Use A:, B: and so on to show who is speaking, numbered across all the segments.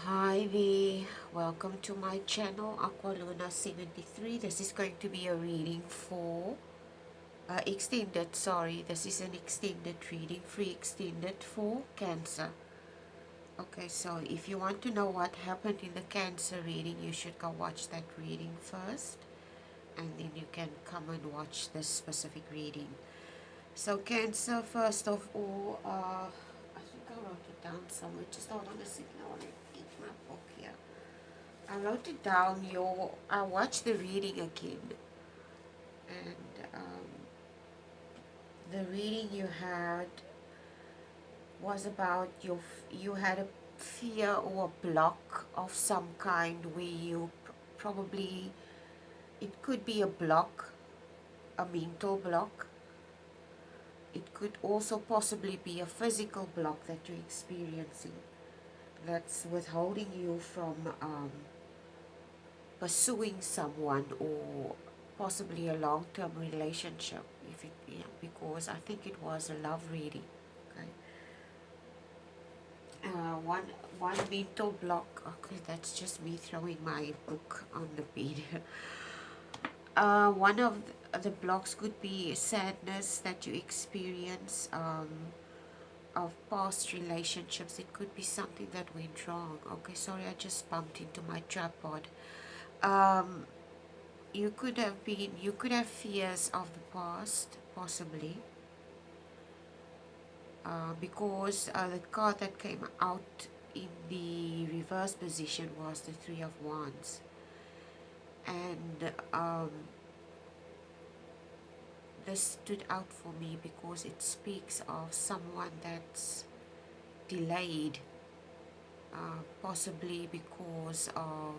A: Hi V, welcome to my channel Aqualuna 73. This is going to be a reading for this is an extended reading, free extended for Cancer. Okay, so if you want to know what happened in the Cancer reading, you should go watch that reading first, and then you can come and watch this specific reading. So Cancer, first of all, I think I wrote it down somewhere. Just hold on a second. I want to get my book here. I wrote it down. I watched the reading again, and the reading you had was about you had a fear or a block of some kind where you probably, it could be a block, a mental block. It could also possibly be a physical block that you're experiencing that's withholding you from pursuing someone, or possibly a long-term relationship, because I think it was a love reading. Okay. One mental block. Okay, that's just me throwing my book on the bed. One of the blocks could be sadness that you experience of past relationships. It could be something that went wrong. Okay, sorry, I just bumped into my tripod. Um, you could have fears of the past, possibly, because the card that came out in the reverse position was the Three of Wands, and this stood out for me because it speaks of someone that's delayed, possibly because of,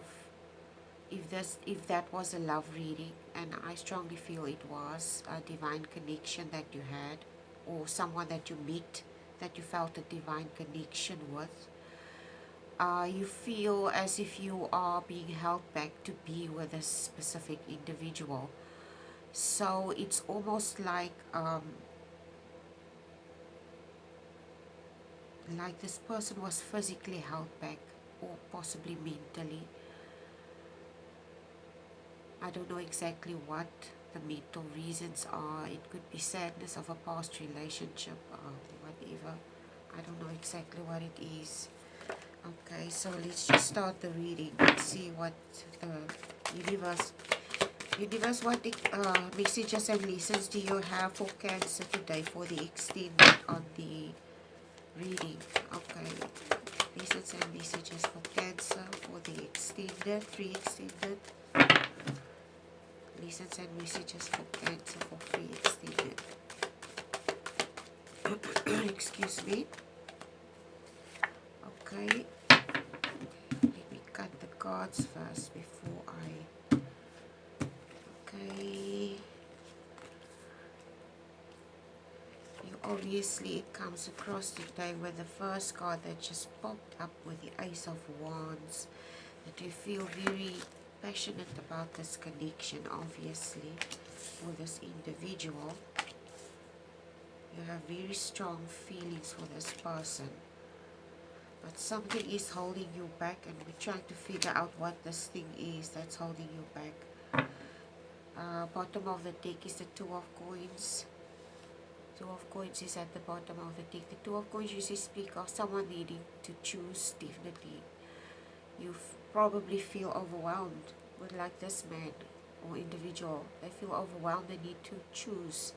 A: if that was a love reading, and I strongly feel it was a divine connection that you had, or someone that you meet that you felt a divine connection with, you feel as if you are being held back to be with a specific individual. So it's almost like this person was physically held back, or possibly mentally. I don't know exactly what the mental reasons are. It could be sadness of a past relationship, whatever. I don't know exactly what it is. Okay, so let's just start the reading and see what universe, what messages and lessons do you have for Cancer today for the extended on the reading. Okay, lessons and messages for Cancer for the extended, free extended. Lessons and messages for Cancer for free extended. Excuse me. Okay, let me cut the cards first before I. Okay, you obviously, it comes across today with the first card that just popped up with the Ace of Wands, that you feel very passionate about this connection, obviously, for this individual. You have very strong feelings for this person, but something is holding you back, and we're trying to figure out what this thing is that's holding you back. Bottom of the deck is the Two of Coins. Two of Coins is at the bottom of the deck. The Two of Coins usually speak of someone needing to choose, definitely. You probably feel overwhelmed with, like, this man or individual. They feel overwhelmed, they need to choose.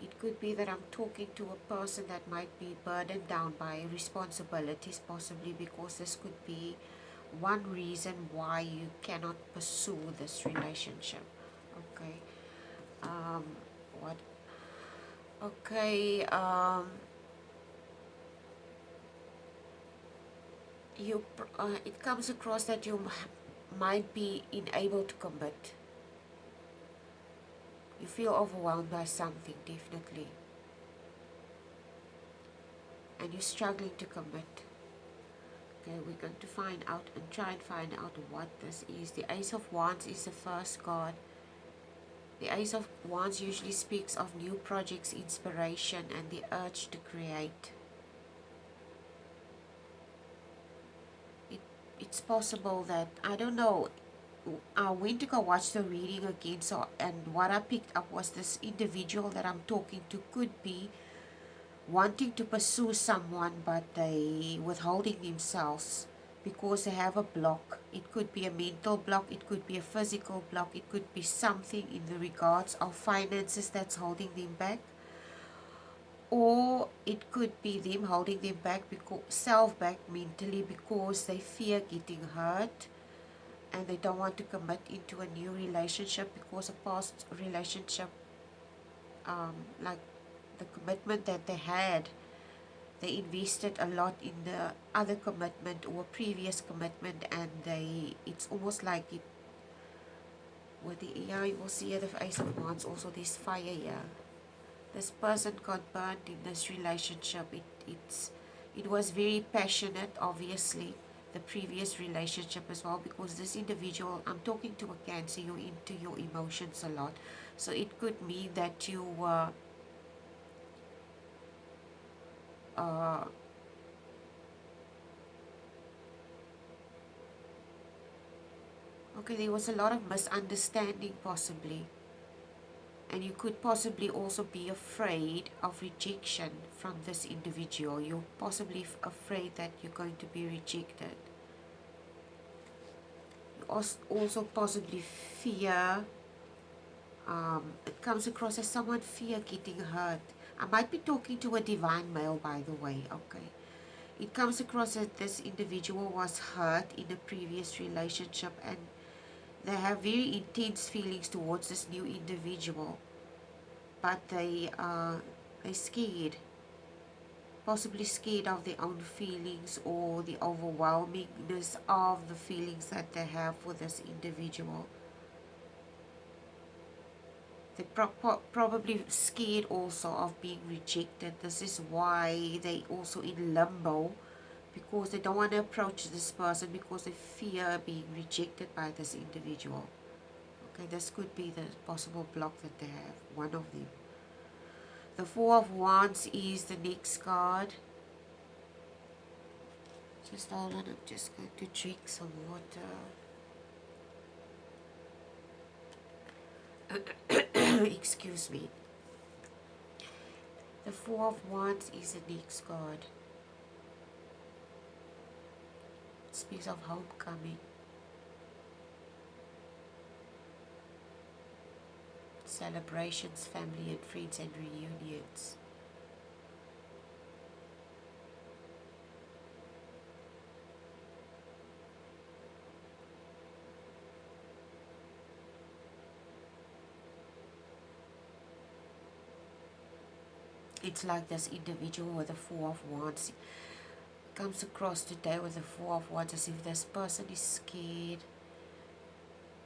A: It could be that I'm talking to a person that might be burdened down by responsibilities, possibly, because this could be one reason why you cannot pursue this relationship. Okay. What? Okay. It comes across that you might be unable to commit. You feel overwhelmed by something, definitely, and you're struggling to commit. Okay, we're going to find out and try and find out what this is. The Ace of Wands is the first card. The Ace of Wands usually speaks of new projects, inspiration, and the urge to create. It it's possible that, I don't know, I went to go watch the reading again, so, and what I picked up was this individual that I'm talking to could be wanting to pursue someone, but they withholding themselves because they have a block. It could be a mental block, it could be a physical block, it could be something in the regards of finances that's holding them back, or it could be them holding them back, because self back mentally, because they fear getting hurt and they don't want to commit into a new relationship because a past relationship, like the commitment that they had, they invested a lot in the other commitment or previous commitment, and it's almost like it, with the, yeah, you will see here the Ace of Wands, also this fire here. This person got burned in this relationship. It was very passionate, obviously, the previous relationship as well, because this individual, I'm talking to a Cancer, you're into your emotions a lot. So it could mean that you were okay, there was a lot of misunderstanding possibly, and you could possibly also be afraid of rejection from this individual. You're possibly afraid that you're going to be rejected. You also possibly fear, it comes across as someone fear getting hurt. I might be talking to a divine male, by the way, okay. It comes across that this individual was hurt in a previous relationship, and they have very intense feelings towards this new individual, but they're scared, possibly scared of their own feelings or the overwhelmingness of the feelings that they have for this individual. They're probably scared also of being rejected. This is why they also in limbo, because they don't want to approach this person because they fear being rejected by this individual. Okay, this could be the possible block that they have, one of them. The Four of Wands is the next card. Just hold on, I'm just going to drink some water. Excuse me. The Four of Wands is the next card. It speaks of homecoming, celebrations, family and friends, and reunions. It's like this individual with the Four of Wands comes across today with the Four of Wands as if this person is scared.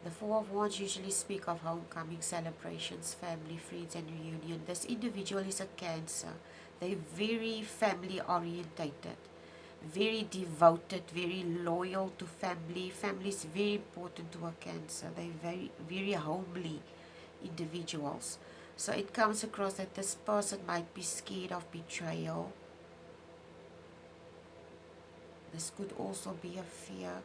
A: The Four of Wands usually speak of homecoming, celebrations, family, friends, and reunion. This individual is a Cancer. They're very family orientated, very devoted, very loyal to family. Family is very important to a Cancer. They're very, very homely individuals. So it comes across that this person might be scared of betrayal. This could also be a fear.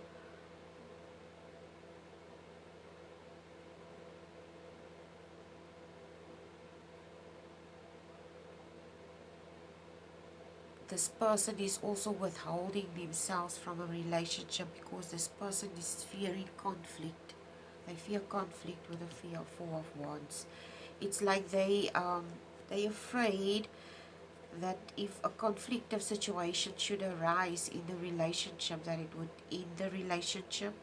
A: This person is also withholding themselves from a relationship because this person is fearing conflict. They fear conflict with the fear of Four of Wands. It's like they're afraid that if a conflictive situation should arise in the relationship, that it would end the relationship.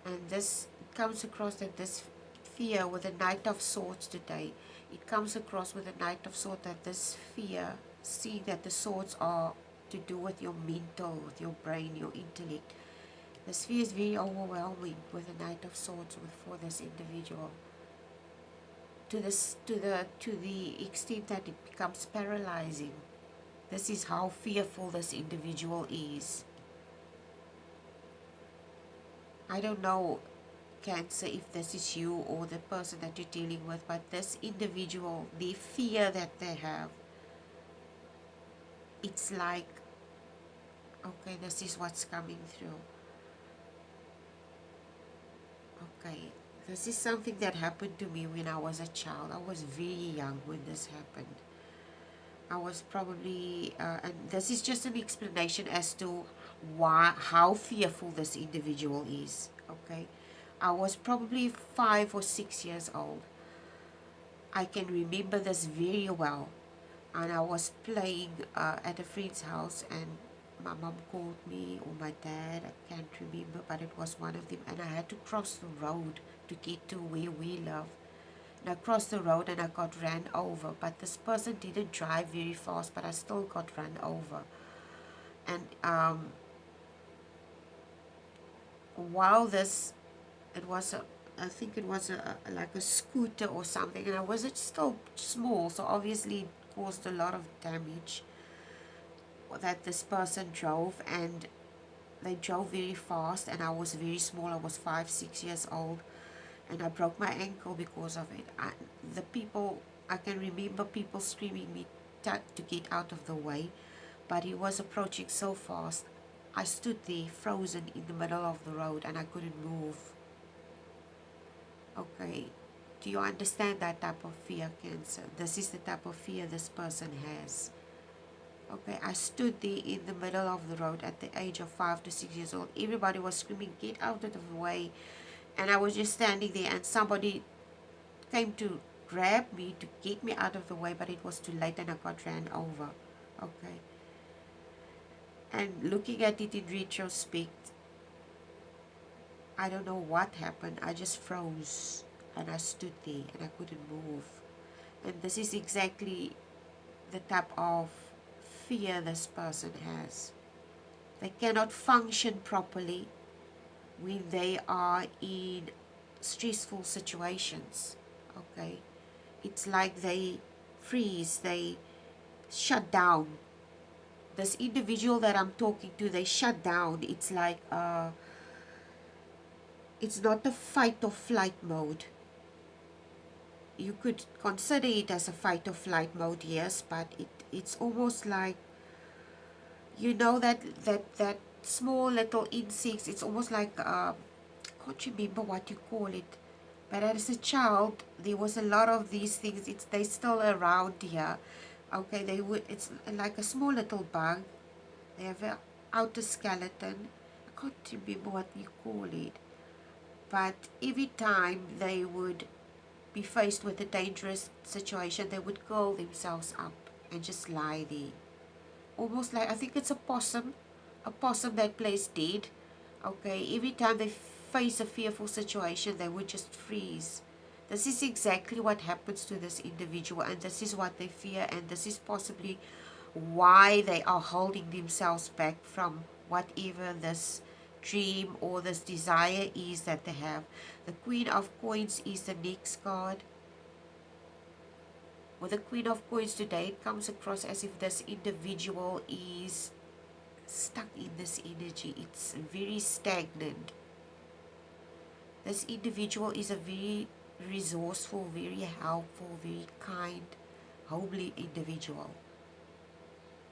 A: And this comes across that this fear with the Knight of Swords today, it comes across with the Knight of Swords that this fear, seeing that the swords are to do with your mental, with your brain, your intellect. This fear is very overwhelming with the Knight of Swords for this individual. To the extent that it becomes paralyzing. This is how fearful this individual is. I don't know, Cancer, if this is you or the person that you're dealing with, but this individual, the fear that they have, it's like, Okay, this is what's coming through. Okay, this is something that happened to me when I was a child. I was very young when this happened. I was probably, and this is just an explanation as to how fearful this individual is. Okay, I was probably 5 or 6 years old. I can remember this very well. And I was playing at a friend's house, and my mom called me, or my dad, I can't remember, but it was one of them, and I had to cross the road to get to where we live. And I crossed the road and I got ran over, but this person didn't drive very fast, but I still got run over. And while this, it was a, I think it was like a scooter or something, and I was still small, so obviously it caused a lot of damage that this person drove, and they drove very fast, and I was very small. I was 5, 6 years old, and I broke my ankle because of it. The people, I can remember people screaming me to get out of the way, but he was approaching so fast. I stood there frozen in the middle of the road, and I couldn't move. Okay, do you understand that type of fear, Cancer? This is the type of fear this person has. Okay, I stood there in the middle of the road at the age of 5 to 6 years old. Everybody was screaming, get out of the way. And I was just standing there, and somebody came to grab me to get me out of the way, but it was too late and I got ran over. Okay. And looking at it in retrospect, I don't know what happened. I just froze and I stood there and I couldn't move. And this is exactly the type of fear this person has. They cannot function properly when they are in stressful situations. Okay, it's like they freeze, they shut down. This individual that I'm talking to, they shut down. It's like it's not a fight or flight mode. You could consider it as a fight or flight mode, yes, but it's almost like, you know, that small little insects. It's almost like I can't remember what you call it, but as a child there was a lot of these things. They still around here. Okay, it's like a small little bug. They have an outer skeleton. I can't remember what you call it, but every time they would be faced with a dangerous situation, they would curl themselves up and just lie there, almost like, I think it's a possum that plays dead. Okay, every time they face a fearful situation, they would just freeze. This is exactly what happens to this individual, and this is what they fear, and this is possibly why they are holding themselves back from whatever this dream or this desire is that they have. The Queen of Coins is the next card. With the Queen of Coins today, it comes across as if this individual is stuck in this energy. It's very stagnant. This individual is a very resourceful, very helpful, very kind, homely individual.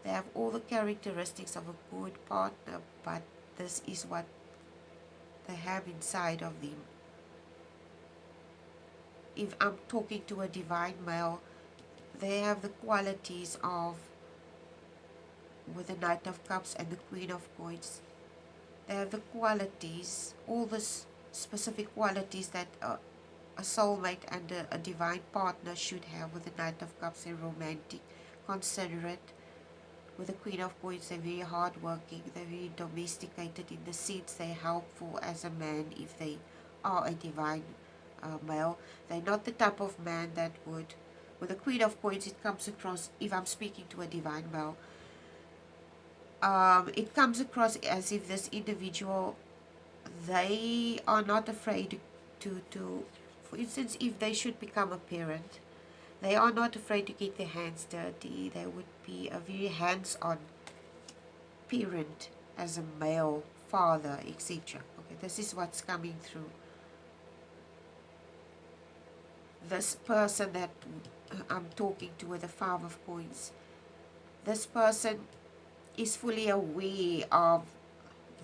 A: They have all the characteristics of a good partner, but this is what they have inside of them. If I'm talking to a divine male, they have the qualities of, with the Knight of Cups and the Queen of Coins, they have the qualities, all the specific qualities that a soulmate and a divine partner should have. With the Knight of Cups, they're romantic, considerate. With the Queen of Coins, they're very hardworking, they're very domesticated, in the sense they're helpful as a man if they are a divine male. They're not the type of man that would, with the Queen of Coins, it comes across, if I'm speaking to a divine male, it comes across as if this individual, they are not afraid to, for instance, if they should become a parent, they are not afraid to get their hands dirty. They would be a very hands-on parent as a male father, etc. Okay, this is what's coming through. This person that I'm talking to with the Five of Coins, this person is fully aware of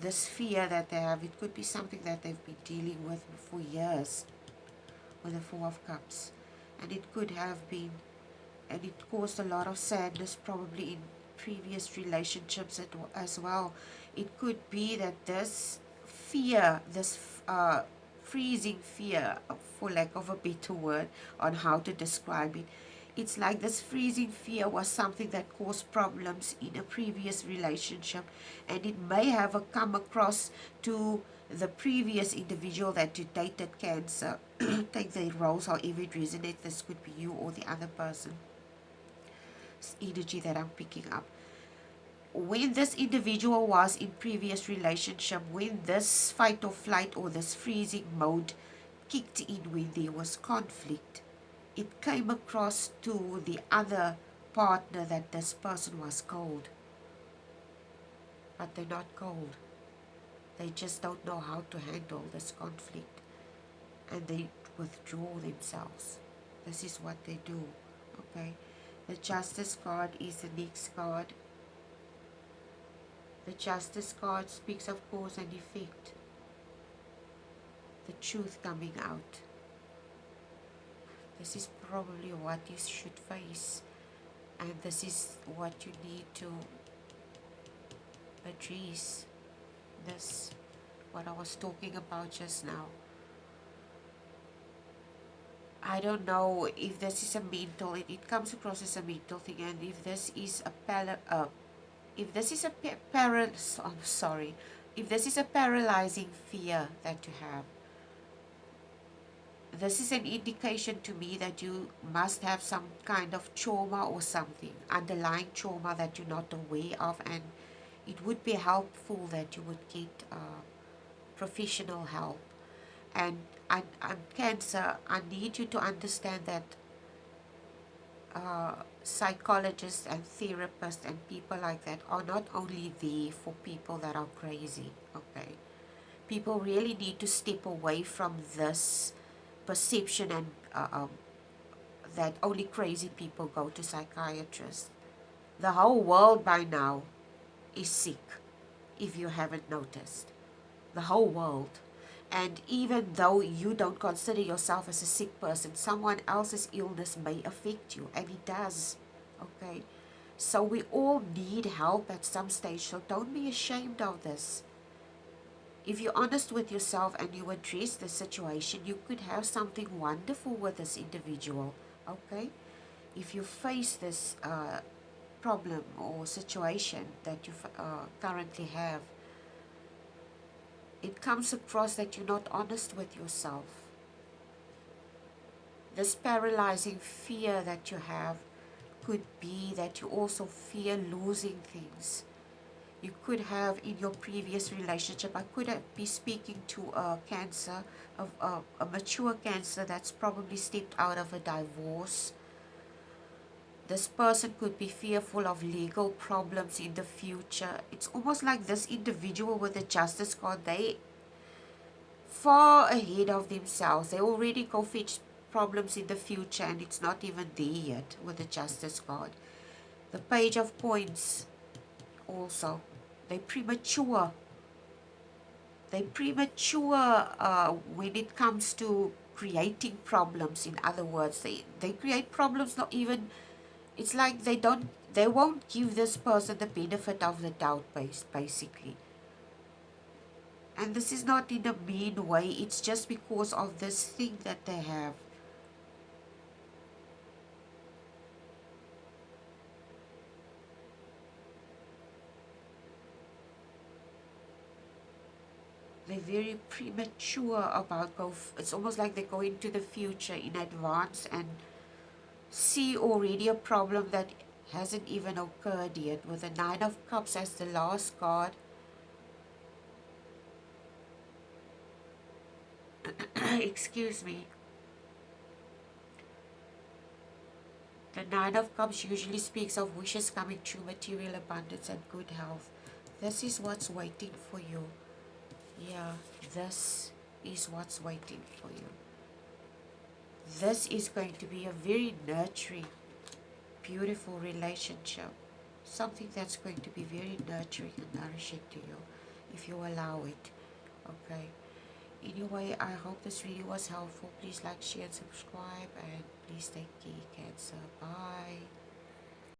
A: this fear that they have. It could be something that they've been dealing with for years, with the Four of Cups. And it could have been, and it caused a lot of sadness probably in previous relationships as well. It could be that this fear, this freezing fear, for lack of a better word on how to describe it, it's like this freezing fear was something that caused problems in a previous relationship, and it may have come across to the previous individual that you dated, Cancer. Take the roles however it resonates. This could be you or the other person. It's energy that I'm picking up. When this individual was in previous relationship, when this fight or flight or this freezing mode kicked in, when there was conflict, it came across to the other partner that this person was cold. But they're not cold. They just don't know how to handle this conflict, and they withdraw themselves. This is what they do. Okay. The Justice card is the next card. The Justice card speaks of cause and effect. The truth coming out. This is probably what you should face, and this is what you need to address. This, what I was talking about just now. I don't know if this is a mental, it comes across as a mental thing, and if this is a if this is a if this is a paralyzing fear that you have, this is an indication to me that you must have some kind of trauma or something, underlying trauma that you're not aware of, and it would be helpful that you would get professional help. And I'm Cancer, I need you to understand that psychologists and therapists and people like that are not only there for people that are crazy, okay? People really need to step away from this perception and that only crazy people go to psychiatrists. The whole world by now is sick, if you haven't noticed. The whole world. And even though you don't consider yourself as a sick person, someone else's illness may affect you, and it does. Okay? So we all need help at some stage, so don't be ashamed of this. If you're honest with yourself and you address the situation, you could have something wonderful with this individual. Okay? If you face this problem or situation that you currently have, it comes across that you're not honest with yourself. This paralyzing fear that you have could be that you also fear losing things. You could have in your previous relationship, I could be speaking to a Cancer, a mature Cancer that's probably stepped out of a divorce. This person could be fearful of legal problems in the future. It's almost like this individual with the Justice card, they far ahead of themselves. They already go fetch problems in the future, and it's not even there yet with the Justice card. The Page of Coins also. They premature. They premature when it comes to creating problems. In other words, they create problems not even, it's like they won't give this person the benefit of the doubt basically. And this is not in a mean way, it's just because of this thing that they have. They're very premature about it's almost like they go into the future in advance and see already a problem that hasn't even occurred yet. With the Nine of Cups as the last card, excuse me. The Nine of Cups usually speaks of wishes coming true, material abundance and good health. This is what's waiting for you. Yeah, this is what's waiting for you. This is going to be a very nurturing, beautiful relationship. something that's going to be very nurturing and nourishing to you if you allow it. Okay. Anyway, I hope this video was helpful. Please like, share, and subscribe, and please take care, Cancer. Bye.